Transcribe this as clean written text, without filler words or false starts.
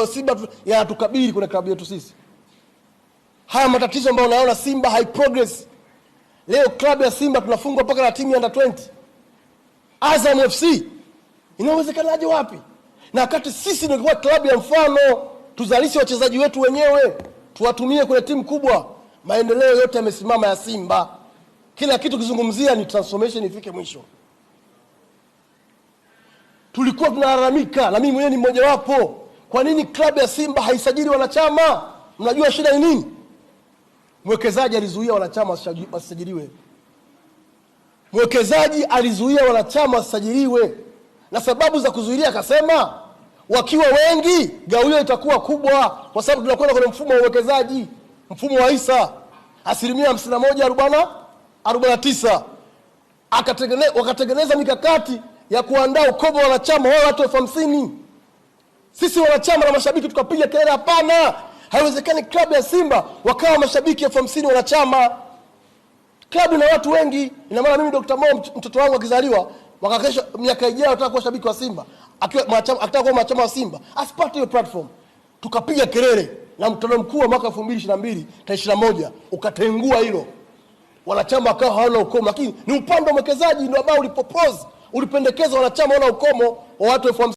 Simba yanatukabili kwenye klabu yetu sisi. Haya matatizo ambayo unaona Simba high progress. Leo klabu ya Simba tunafungwa mpaka na timu ya under 20. Azam FC. Inawezekanaje wapi? Na wakati sisi ndio kwa klabu ya mfano, tuzalishe wachezaji wetu wenyewe, tuwatumie kwenye timu kubwa. Maendeleo yote yamesimama ya Simba. Kila kitu kizungumzia ni transformation ifike mwisho. Tulikuwa tunalalamika, na mimi mwenyewe ni mmoja wapo. Kwa nini klabu ya Simba haisajili wanachama? Mnajua shida ni nini? Mwekezaji alizuia wanachama wasijiliwe. Mwekezaji alizuia wanachama wasajiliwe. Na sababu za kuzuilia akasema, wakiwa wengi gawio itakuwa kubwa, kwa sababu tunakwenda kwenye mfumo wa uwekezaji, mfumo wa hisa, 51 49. Wakatengeneza mikakati ya kuandaa ukomo wa wanachama wao watu 50,000. Sisi wanachama na mashabiki tukapiga kelele, hapana, haiwezekani klabu ya Simba wakawa mashabiki 50,000 wanachama. Klabu na watu wengi. Ina maana mimi Dr. Mo mtoto wangu akizaliwa wakakesha miaka ijayo nataka kuwa shabiki wa Simba, akitaka kuwa mwanachama wa Simba, asipate hiyo platform. Tukapiga kelele na mkutano mkuu wa mwaka 2022 tarehe 21 ukatengua hilo. Wanachama wakawa hawana ukomo, lakini ni upande wa mwekezaji ndio ambao ulipropose, ulipendekeza wanachama wana ukomo wa watu 50,000.